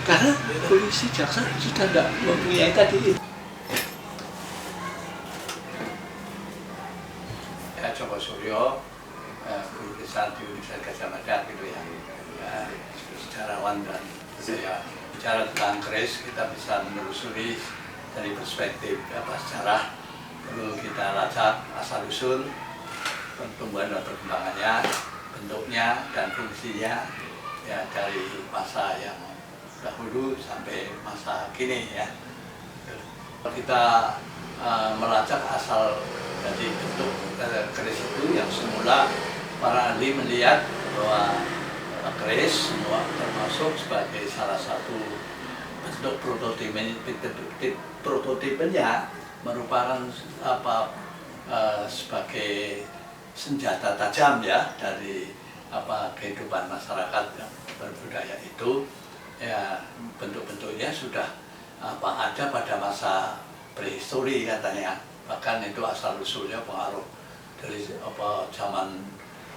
Karena polisi jaksa sudah tidak mempunyai tadi. Ya, Joko Suryo, guru besar di Universitas Gadjah Mada gitu ya, sejarawan, dan saya bicara tentang keris, kita bisa menelusuri dari perspektif sejarah. Perlu kita lacak asal usul pertumbuhan dan perkembangannya, bentuknya dan fungsinya, ya, dari masa yang dahulu sampai masa kini ya. Kita melacak asal dari bentuk keris itu, yang semula para ahli melihat bahwa keris semua termasuk sebagai salah satu bentuk prototipenya merupakan sebagai senjata tajam ya dari kehidupan masyarakat yang berbudaya itu. Ya, bentuk-bentuknya sudah ada pada masa prehistori katanya, bahkan itu asal usulnya pengaruh dari zaman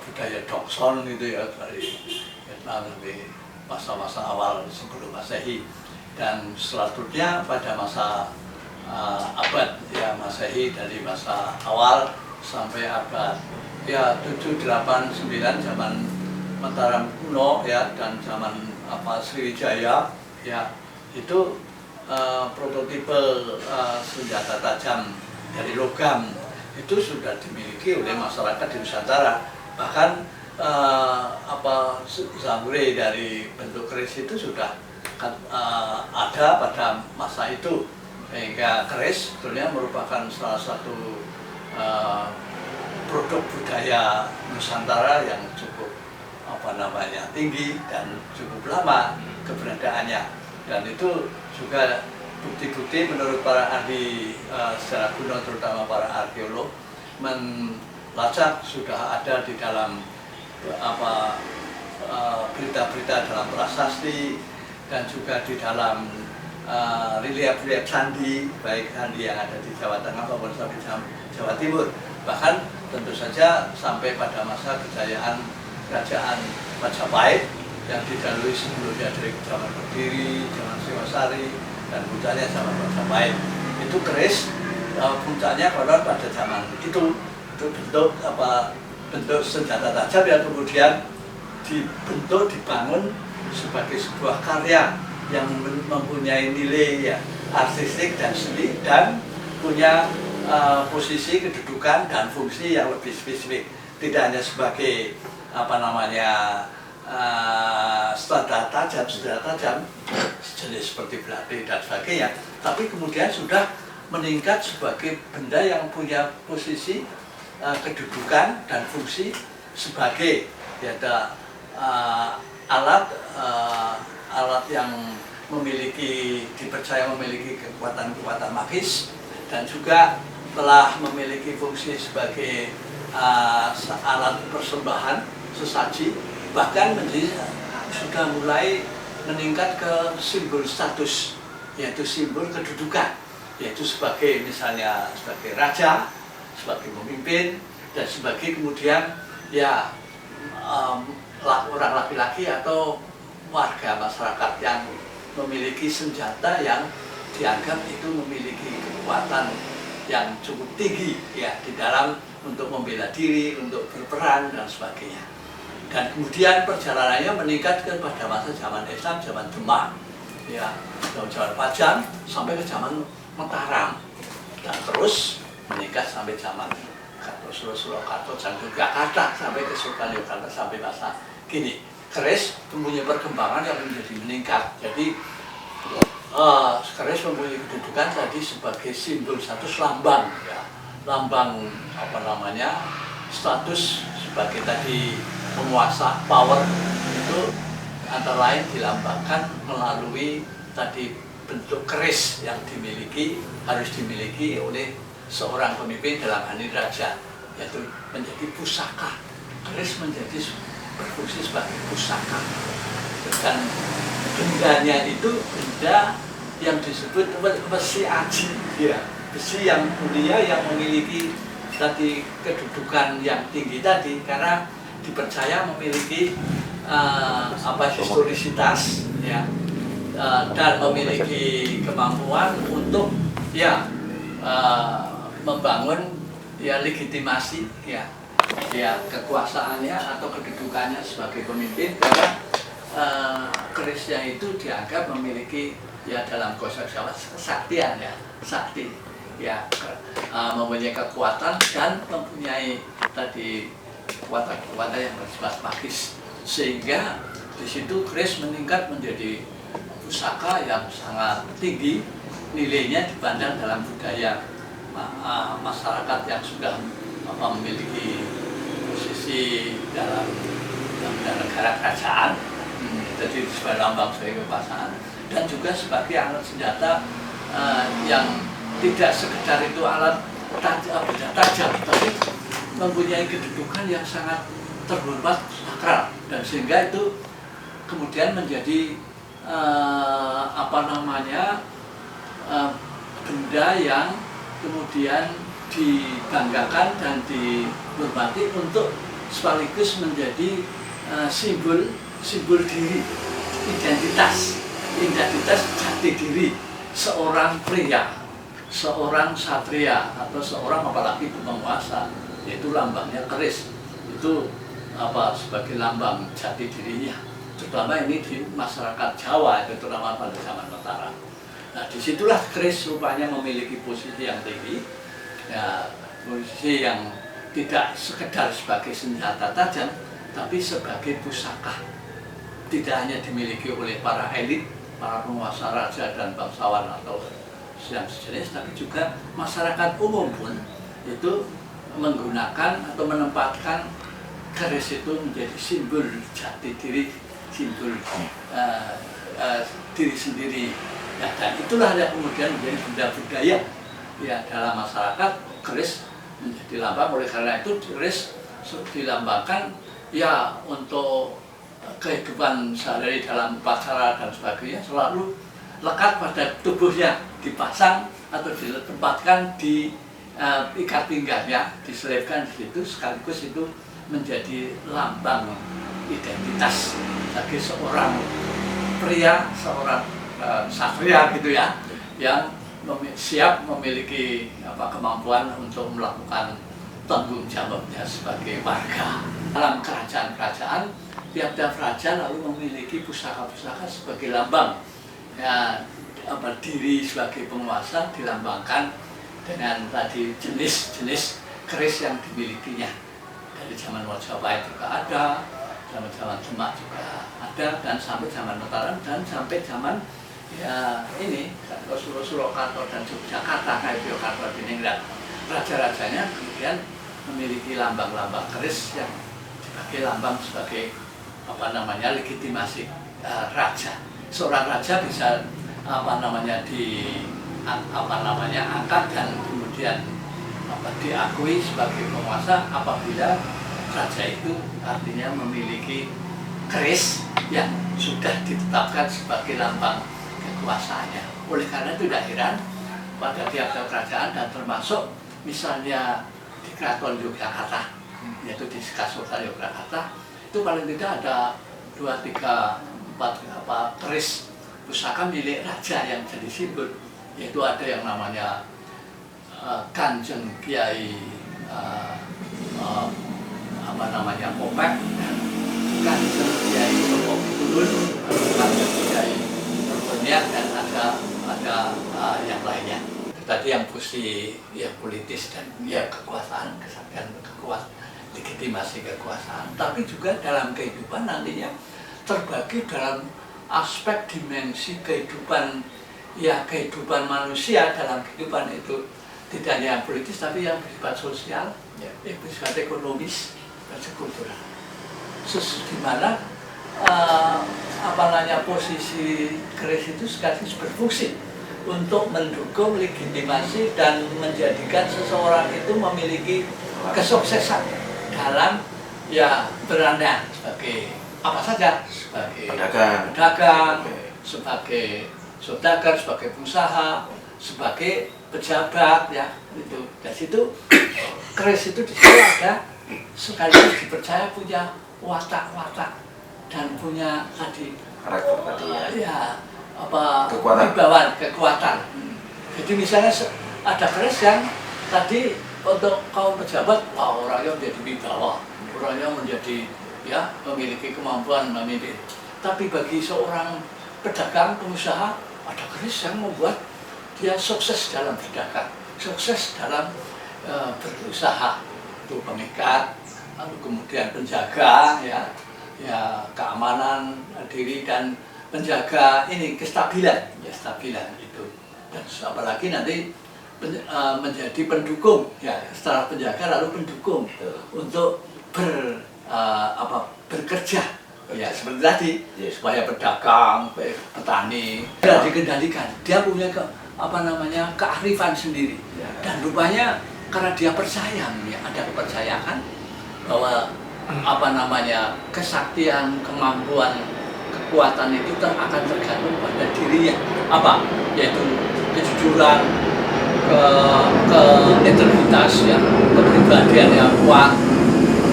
budaya Dokson gitu ya, dari Vietnam sampai masa-masa awal sebelum Masehi, dan selanjutnya pada masa abad ya Masehi, dari masa awal sampai abad ya 7, 8, 9 zaman Mataram kuno ya, dan zaman Sriwijaya ya, itu prototipe senjata tajam dari logam itu sudah dimiliki oleh masyarakat di Nusantara. Bahkan zamure dari bentuk keris itu sudah ada pada masa itu, sehingga keris sebetulnya merupakan salah satu produk budaya Nusantara yang cukup tinggi dan cukup lama keberadaannya. Dan itu juga bukti-bukti menurut para ahli sejarah kuno, terutama para arkeolog, melacak sudah ada di dalam berita-berita dalam prasasti, dan juga di dalam relief-relief candi, baik candi yang ada di Jawa Tengah maupun sampai Jawa Timur. Bahkan tentu saja sampai pada masa kejayaan Kerajaan Majapahit yang didahului sebelumnya dari zaman Berdiri, zaman Singosari, dan puncaknya zaman Majapahit. Itu keris puncaknya konon pada zaman itu bentuk senjata tajam yang kemudian dibangun sebagai sebuah karya yang mempunyai nilai ya artistik dan seni, dan punya posisi, kedudukan, dan fungsi yang lebih spesifik. Tidak hanya sebagai senjata tajam jenis seperti belati dan sebagainya, tapi kemudian sudah meningkat sebagai benda yang punya posisi, kedudukan, dan fungsi sebagai alat yang dipercaya memiliki kekuatan magis, dan juga telah memiliki fungsi sebagai alat persembahan sesaji, bahkan sudah mulai meningkat ke simbol status, yaitu simbol kedudukan, yaitu sebagai misalnya sebagai raja, sebagai pemimpin, dan sebagai kemudian ya orang laki-laki atau warga masyarakat yang memiliki senjata yang dianggap itu memiliki kekuatan yang cukup tinggi ya di dalam untuk membela diri, untuk berperang, dan sebagainya. Dan kemudian perjalanannya meningkat pada masa zaman Islam, zaman Demak, ya, zaman Pajang, sampai ke zaman Mataram, dan terus meningkat sampai zaman Surakarta dan Yogyakarta, sampai ke Sultan Yogyakarta, sampai masa kini. Keris mempunyai perkembangan yang menjadi meningkat. Jadi keris mempunyai kedudukan tadi sebagai simbol status, lambang, ya, lambang status sebagai tadi penguasa, power, itu antara lain dilambangkan melalui tadi bentuk keris yang harus dimiliki oleh seorang pemimpin, dalam hal ini raja, yaitu menjadi pusaka. Keris berfungsi sebagai pusaka, dan bendanya itu benda yang disebut besi aji, ya, besi yang mulia yang memiliki tadi kedudukan yang tinggi tadi, karena dipercaya memiliki historisitas, ya, dan memiliki kemampuan untuk ya membangun ya legitimasi ya kekuasaannya atau kedudukannya sebagai pemimpin, karena kerisnya itu dianggap memiliki ya dalam bahasa Jawa kesaktian ya, sakti ya, mempunyai kekuatan dan mempunyai tadi kekuatan yang bersifat magis, sehingga di situ keris meningkat menjadi pusaka yang sangat tinggi nilainya dipandang dalam budaya masyarakat yang sudah memiliki posisi dalam negara kerajaan, jadi sebagai lambang sebagai kekuasaan dan juga sebagai alat senjata yang tidak sekedar itu alat benda tajam, tapi mempunyai kedudukan yang sangat terhormat sakral, dan sehingga itu kemudian menjadi benda yang kemudian dibanggakan dan dihormati untuk sekaligus menjadi simbol diri, identitas jati diri seorang pria, seorang satria atau seorang apalagi penguasa, yaitu lambangnya keris itu sebagai lambang jati dirinya, terutama ini di masyarakat Jawa, itu terutama pada zaman Mataram. Nah, disitulah keris rupanya memiliki posisi yang tinggi, ya, posisi yang tidak sekedar sebagai senjata tajam, tapi sebagai pusaka. Tidak hanya dimiliki oleh para elit, para penguasa raja dan bangsawan atau yang sejenis, tapi juga masyarakat umum pun itu menggunakan atau menempatkan keris itu menjadi simbol jati diri, simbol diri sendiri. Ya, dan itulah yang kemudian menjadi benda budaya ya dalam masyarakat. Keris menjadi lambang, oleh karena itu keris dilambangkan ya untuk kehidupan sehari dalam upacara dan sebagainya, selalu lekat pada tubuhnya, dipasang atau ditempatkan di ikat pinggangnya, diselipkan di situ, sekaligus itu menjadi lambang identitas sebagai seorang pria, seorang satria gitu ya, yang siap memiliki kemampuan untuk melakukan tanggung jawabnya sebagai warga. Dalam kerajaan-kerajaan, tiap-tiap raja lalu memiliki pusaka-pusaka sebagai lambang. Ya, diri sebagai penguasa dilambangkan dengan tadi jenis-jenis keris yang dimilikinya. Dari zaman Majapahit juga ada, zaman Demak juga ada, dan sampai zaman Mataram dan sampai zaman ya ini Surakarta dan Yogyakarta, kayak Yogyakarta Diningrat. Raja-rajanya kemudian memiliki lambang-lambang keris yang sebagai lambang, sebagai legitimasi raja. Seorang raja bisa angkat dan kemudian diakui sebagai penguasa apabila raja itu artinya memiliki keris yang sudah ditetapkan sebagai lambang kekuasaannya. Oleh karena itu tidak heran pada tiap-tiap kerajaan, dan termasuk misalnya di Keraton Yogyakarta, yaitu di Kasultan Yogyakarta, itu paling tidak ada 2, 3, 4 keris pusaka milik raja yang jadi simbol, yaitu ada yang namanya Kanjeng Kiai Kopek, Kanjeng Kiai Turun, Kanjeng Kiai Turunnya, dan ada yang lainnya. Tadi yang posisi ya politis dan ya kekuasaan, kesaktian kekuasaan, legitimasi kekuasaan, tapi juga dalam kehidupan nantinya terbagi dalam aspek dimensi kehidupan, ya kehidupan manusia dalam kehidupan itu tidak hanya politis tapi yang bersifat sosial, yang bersifat ekonomis dan kultural. Di mana posisi keris itu sekaligus berfungsi untuk mendukung legitimasi dan menjadikan seseorang itu memiliki kesuksesan dalam ya perannya sebagai apa saja, sebagai pedagang, sebagai saudagar, sebagai pengusaha, sebagai pejabat ya itu. Dari situ keris itu di situ ada sekaligus dipercaya punya watak-watak dan punya tadi karakter tadi ya. kekuatan. Jadi misalnya ada keris yang tadi untuk kaum pejabat, orangnya menjadi wibawa, orangnya menjadi ya memiliki kemampuan memimpin. Tapi bagi seorang pedagang, pengusaha, ada keris yang membuat dia sukses dalam berdagang, sukses dalam berusaha, itu pengikat, lalu kemudian penjaga, ya keamanan diri dan menjaga ini kestabilan, itu. Dan apalagi nanti menjadi pendukung, ya setelah penjaga lalu pendukung untuk bekerja, ya seperti tadi, supaya pedagang, petani tidak dikendalikan, dia punya kearifan sendiri, dan rupanya karena dia percaya, ada kepercayaan bahwa kesaktian, kemampuan, kekuatan itu akan tergantung pada dirinya, yaitu kejujuran, integritas, ya, kepribadian yang kuat,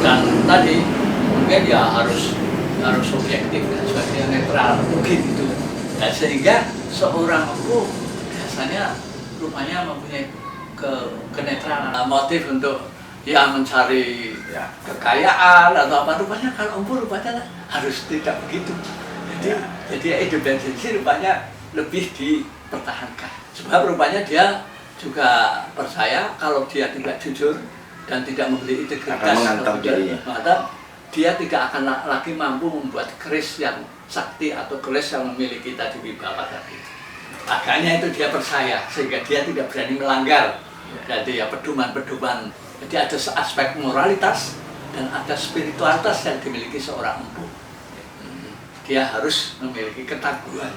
dan tadi mungkin ya harus objektif dan sebagainya, netral mungkin itu. Dan sehingga seorang empu biasanya rupanya mempunyai kenetralan, motif untuk mencari kekayaan atau rupanya kalau empu rupanya harus tidak begitu. Jadi independensi rupanya lebih dipertahankan, sebab rupanya dia juga percaya kalau dia tidak jujur dan tidak memiliki integritas, maka dia tidak akan lagi mampu membuat keris yang sakti atau keris yang memiliki tadi wibawa tadi. Makanya itu dia percaya, sehingga dia tidak berani melanggar. Jadi ya pedoman-pedoman. Jadi ada aspek moralitas dan ada spiritualitas yang dimiliki seorang empu. Dia harus memiliki ketangguhan.